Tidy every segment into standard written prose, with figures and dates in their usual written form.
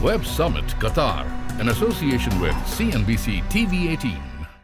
Web Summit Qatar, in association with CNBC TV 18.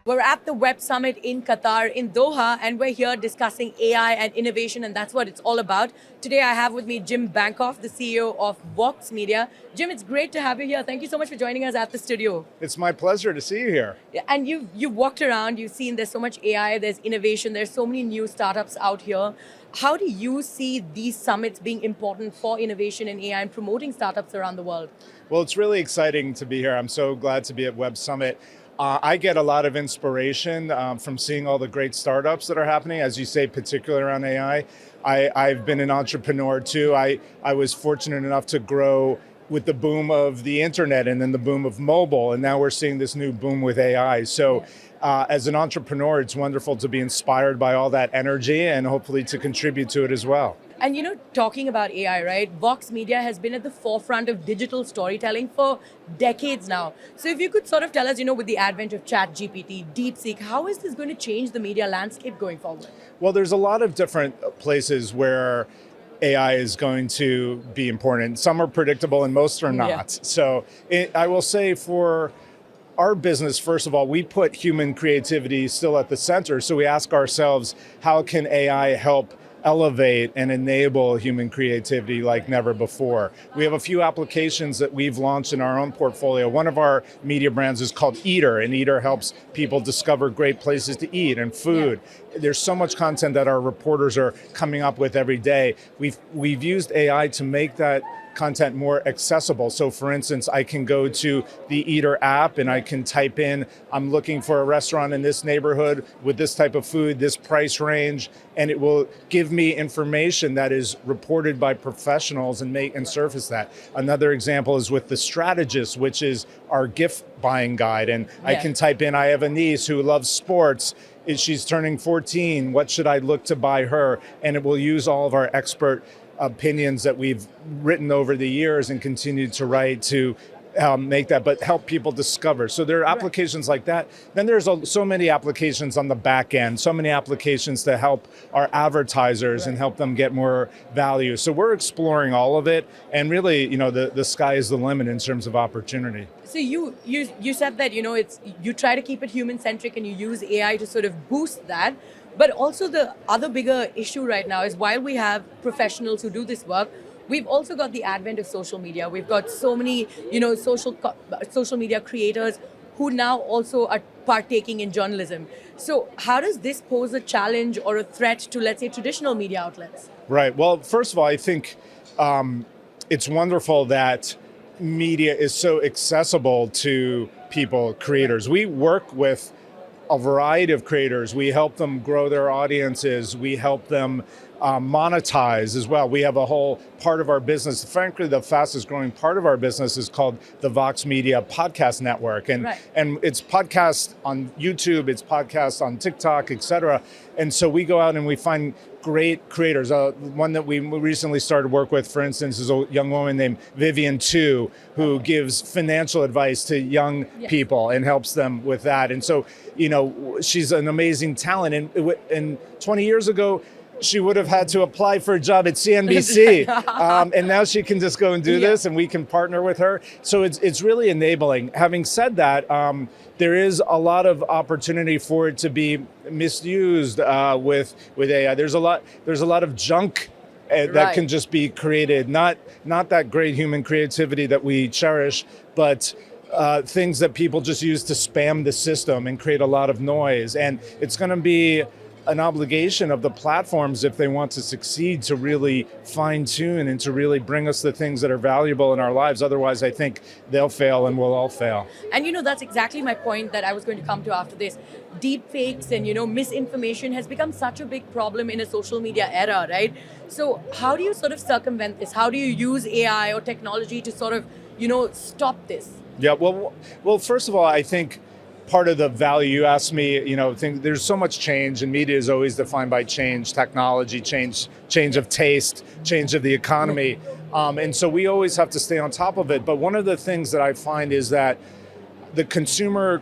We're at the Web Summit in Qatar, in Doha, and we're here discussing AI and innovation, and that's what it's all about. Today I have with me Jim Bankoff, the CEO of Vox Media. Jim, it's great to have you here. Thank you so much for joining us at the studio. It's my pleasure to see you here. And you've walked around, you've seen there's so much AI, there's innovation, there's so many new startups out here. How do you see these summits being important for innovation in AI and promoting startups around the world? Well, it's really exciting to be here. I'm so glad to be at Web Summit. I get a lot of inspiration from seeing all the great startups that are happening, as you say, particularly around AI. I've been an entrepreneur too. I was fortunate enough to grow with the boom of the internet and then the boom of mobile, and now we're seeing this new boom with AI. So as an entrepreneur, it's wonderful to be inspired by all that energy and hopefully to contribute to it as well. And talking about AI, right? Vox Media has been at the forefront of digital storytelling for decades now. So if you could sort of tell us, with the advent of ChatGPT, DeepSeek, how is this going to change the media landscape going forward? Well, there's a lot of different places where AI is going to be important. Some are predictable and most are not. Yeah. So I will say for our business, first of all, we put human creativity still at the center. So we ask ourselves, how can AI help elevate and enable human creativity like never before? We have a few applications that we've launched in our own portfolio. One of our media brands is called Eater, and Eater helps people discover great places to eat and food. Yeah. There's so much content that our reporters are coming up with every day. We've used AI to make that content more accessible. So for instance, I can go to the Eater app and I can type in, I'm looking for a restaurant in this neighborhood with this type of food, this price range, and it will give me information that is reported by professionals and surface that. Another example is with The Strategist, which is our gift buying guide. And I can type in, I have a niece who loves sports. She's turning 14. What should I look to buy her? And it will use all of our expert opinions that we've written over the years and continued to write to make that, but help people discover. So there are applications like that. Then there's so many applications on the back end, so many applications to help our advertisers and help them get more value. So we're exploring all of it, and really, the sky is the limit in terms of opportunity. So you said that you try to keep it human centric and you use AI to sort of boost that. But also the other bigger issue right now is while we have professionals who do this work, we've also got the advent of social media. We've got so many, social media creators who now also are partaking in journalism. So how does this pose a challenge or a threat to, let's say, traditional media outlets? Right. Well, first of all, I think it's wonderful that media is so accessible to people, creators. We work with a variety of creators. We help them grow their audiences. We help them monetize as well. We have a whole part of our business. Frankly, the fastest growing part of our business is called the Vox Media Podcast Network. And it's podcasts on YouTube, it's podcasts on TikTok, et cetera. And so we go out and we find great creators. One that we recently started work with, for instance, is a young woman named Vivian Tu, who gives financial advice to young people and helps them with that. And so, she's an amazing talent. And 20 years ago, she would have had to apply for a job at CNBC. And now she can just go and do this, and we can partner with her. So it's really enabling. Having said that, there is a lot of opportunity for it to be misused with AI. There's a lot of junk that can just be created. Not that great human creativity that we cherish, but things that people just use to spam the system and create a lot of noise. And it's going to be an obligation of the platforms, if they want to succeed, to really fine tune and to really bring us the things that are valuable in our lives. Otherwise, I think they'll fail and we'll all fail. And that's exactly my point that I was going to come to after this. Deep fakes and misinformation has become such a big problem in a social media era, right? So how do you sort of circumvent this? How do you use AI or technology to sort of stop this? Yeah, well, first of all, I think part of the value, you asked me, there's so much change, and media is always defined by change, technology, change of taste, change of the economy. And so we always have to stay on top of it. But one of the things that I find is that the consumer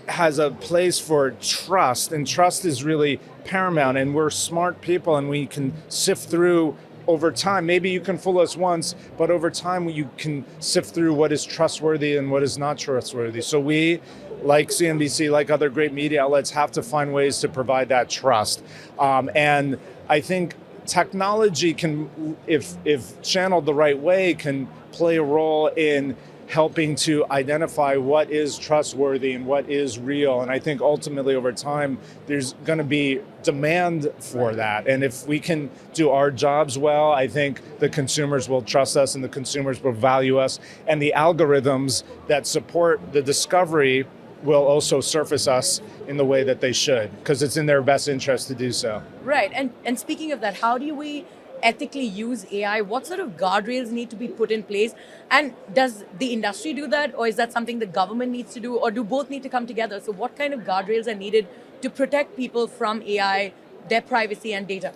has a place for trust, and trust is really paramount, and we're smart people and we can sift through over time, maybe you can fool us once, but over time you can sift through what is trustworthy and what is not trustworthy. So we, like CNBC, like other great media outlets, have to find ways to provide that trust. And I think technology can, if channeled the right way, can play a role in helping to identify what is trustworthy and what is real. And I think ultimately over time, there's going to be demand for that. And if we can do our jobs well, I think the consumers will trust us and the consumers will value us. And the algorithms that support the discovery will also surface us in the way that they should, because it's in their best interest to do so. Right. And speaking of that, how do we ethically use AI? What sort of guardrails need to be put in place? And does the industry do that? Or is that something the government needs to do? Or do both need to come together? So what kind of guardrails are needed to protect people from AI, their privacy and data?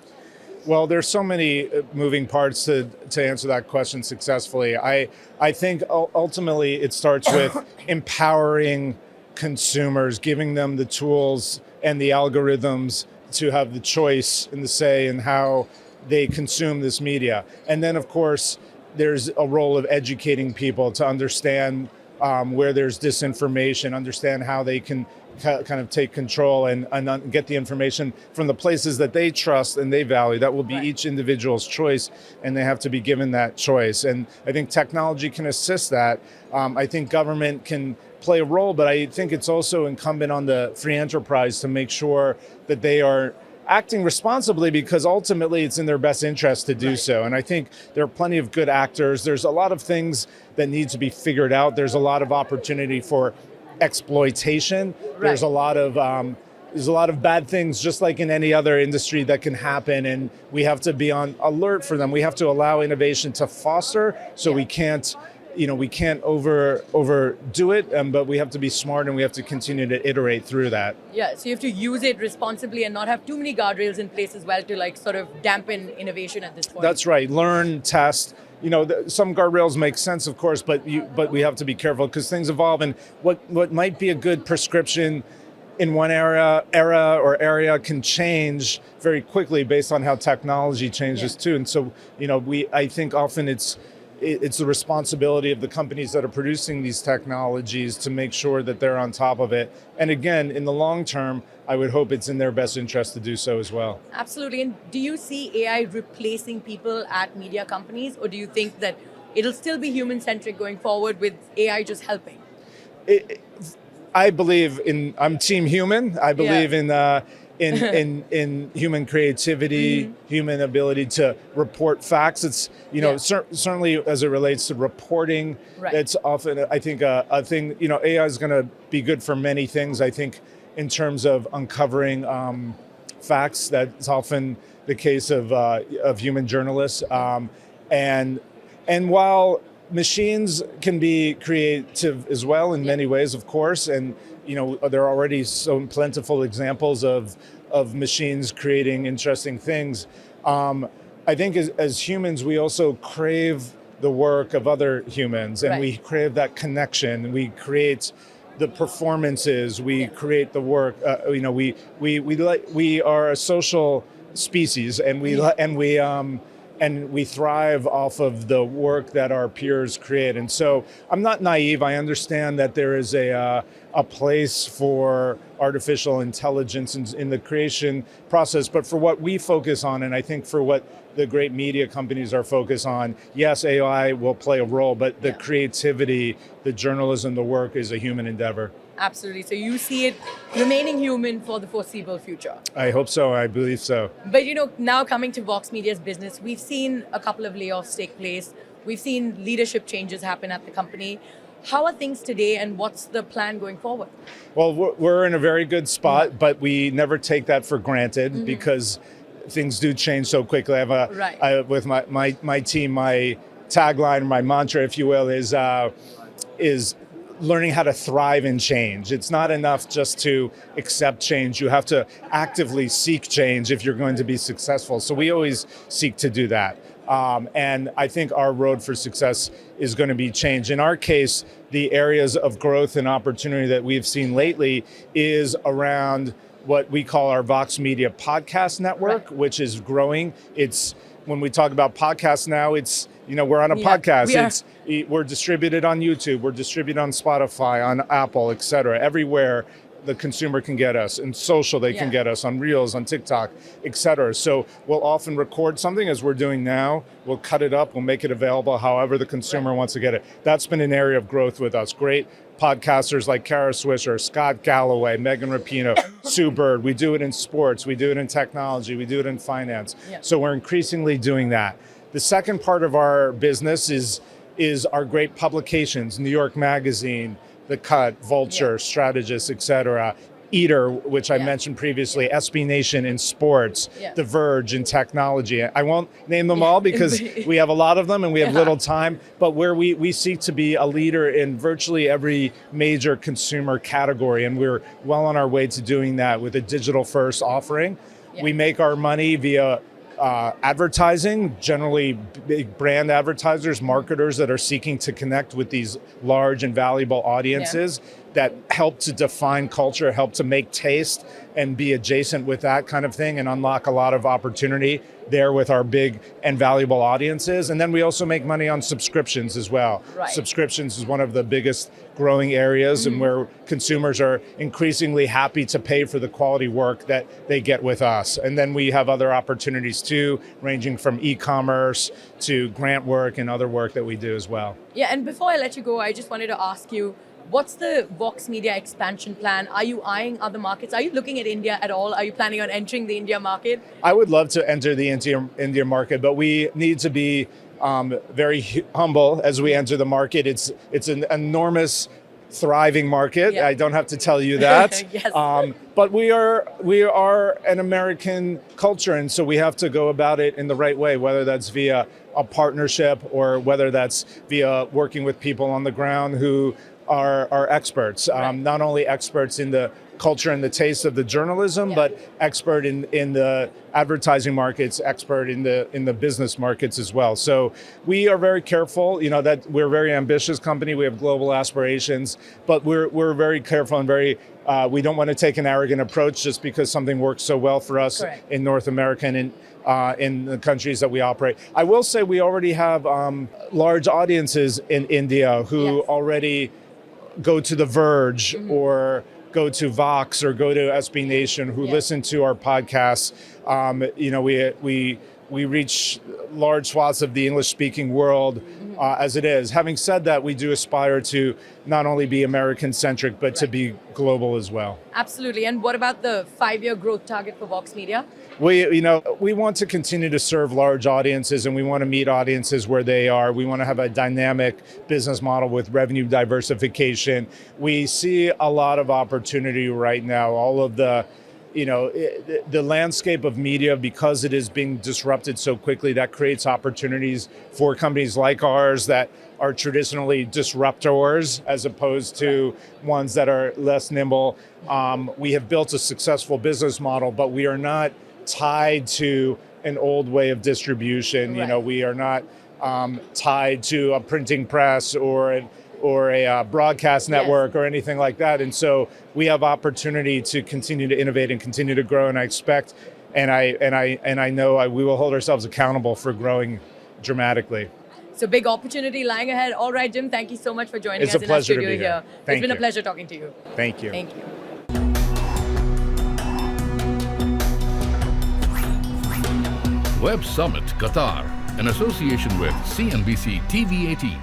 Well, there's so many moving parts to answer that question successfully. I think ultimately it starts with empowering consumers, giving them the tools and the algorithms to have the choice and the say in how they consume this media. And then, of course, there's a role of educating people to understand where there's disinformation, understand how they can kind of take control and get the information from the places that they trust and they value. That will be each individual's choice, and they have to be given that choice. And I think technology can assist that. I think government can play a role, but I think it's also incumbent on the free enterprise to make sure that they are acting responsibly, because ultimately it's in their best interest to do so. And I think there are plenty of good actors. There's a lot of things that need to be figured out. There's a lot of opportunity for exploitation. There's a lot of bad things, just like in any other industry, that can happen, and we have to be on alert for them. We have to allow innovation to foster, so we can't overdo it, but we have to be smart and we have to continue to iterate through that. Yeah, so you have to use it responsibly and not have too many guardrails in place as well to like sort of dampen innovation at this point. That's right. Learn, test. Some guardrails make sense, of course, but we have to be careful because things evolve, and what might be a good prescription in one area can change very quickly based on how technology changes too. And so, I think often it's the responsibility of the companies that are producing these technologies to make sure that they're on top of it. And again, in the long term, I would hope it's in their best interest to do so as well. Absolutely. And do you see AI replacing people at media companies, or do you think that it'll still be human-centric going forward with AI just helping? I believe I'm team human. I believe in human creativity, human ability to report facts. It's certainly as it relates to reporting, it's often I think a thing. AI is going to be good for many things. I think in terms of uncovering facts, that's often the case of human journalists. And while machines can be creative as well in many ways, of course, and there are already so plentiful examples of machines creating interesting things. I think as humans, we also crave the work of other humans, and we crave that connection. We create the performances. We create the work. We are a social species, and we thrive off of the work that our peers create. And so I'm not naive. I understand that there is a place for artificial intelligence in the creation process. But for what we focus on, and I think for what the great media companies are focused on, yes, AI will play a role, but the creativity, the journalism, the work is a human endeavor. Absolutely. So you see it remaining human for the foreseeable future? I hope so. I believe so. But now coming to Vox Media's business, we've seen a couple of layoffs take place. We've seen leadership changes happen at the company. How are things today, and what's the plan going forward? Well, we're in a very good spot, but we never take that for granted because things do change so quickly. I have with my team, my tagline, my mantra, if you will, is learning how to thrive in change. It's not enough just to accept change. You have to actively seek change if you're going to be successful. So we always seek to do that. And I think our road for success is going to be change. In our case, the areas of growth and opportunity that we've seen lately is around what we call our Vox Media podcast network, which is growing. It's when we talk about podcasts now, it's, we're on a podcast. We're distributed on YouTube, we're distributed on Spotify, on Apple, et cetera. Everywhere the consumer can get us. In social, they can get us on Reels, on TikTok, et cetera. So we'll often record something as we're doing now. We'll cut it up, we'll make it available however the consumer wants to get it. That's been an area of growth with us. Great podcasters like Kara Swisher, Scott Galloway, Megan Rapinoe, Sue Bird. We do it in sports, we do it in technology, we do it in finance. So we're increasingly doing that. The second part of our business is our great publications, New York Magazine, The Cut, Vulture, Strategist, et cetera. Eater, which I mentioned previously, SB Nation in sports, The Verge in technology. I won't name them all because we have a lot of them and we have little time, but where we seek to be a leader in virtually every major consumer category, and we're well on our way to doing that with a digital first offering. We make our money via advertising, generally big brand advertisers, marketers that are seeking to connect with these large and valuable audiences that help to define culture, help to make taste and be adjacent with that kind of thing and unlock a lot of opportunity there with our big and valuable audiences. And then we also make money on subscriptions as well. Subscriptions is one of the biggest growing areas and where consumers are increasingly happy to pay for the quality work that they get with us. And then we have other opportunities too, ranging from e-commerce to grant work and other work that we do as well. Yeah, and before I let you go, I just wanted to ask you, what's the Vox Media expansion plan? Are you eyeing other markets? Are you looking at India at all? Are you planning on entering the India market? I'd would love to enter the India market, but we need to be very humble as we enter the market. It's an enormous, thriving market. I don't have to tell you that. But we are an American culture, and so we have to go about it in the right way, whether that's via a partnership or whether that's via working with people on the ground who are experts, not only experts in the culture and the taste of the journalism, but expert in the advertising markets, expert in the business markets as well. So we are very careful, that we're a very ambitious company. We have global aspirations, but we're very careful and very, we don't want to take an arrogant approach just because something works so well for us in North America and in the countries that we operate. I will say we already have large audiences in India who already go to The Verge or go to Vox or go to SB Nation, who listen to our podcasts. We reach large swaths of the English-speaking world as it is. Having said that, we do aspire to not only be American-centric, but to be global as well. Absolutely. And what about the 5-year growth target for Vox Media? We want to continue to serve large audiences, and we want to meet audiences where they are. We want to have a dynamic business model with revenue diversification. We see a lot of opportunity right now. All of the landscape of media, because it is being disrupted so quickly, that creates opportunities for companies like ours that are traditionally disruptors as opposed to ones that are less nimble. We have built a successful business model, but we are not tied to an old way of distribution. We are not tied to a printing press or a broadcast network or anything like that. And so we have opportunity to continue to innovate and continue to grow. And I expect, and I know we will hold ourselves accountable for growing dramatically. So big opportunity lying ahead. All right, Jim, thank you so much for joining us in our studio here. It's been a pleasure talking to you. Thank you. Thank you. Web Summit Qatar, in association with CNBC TV 18.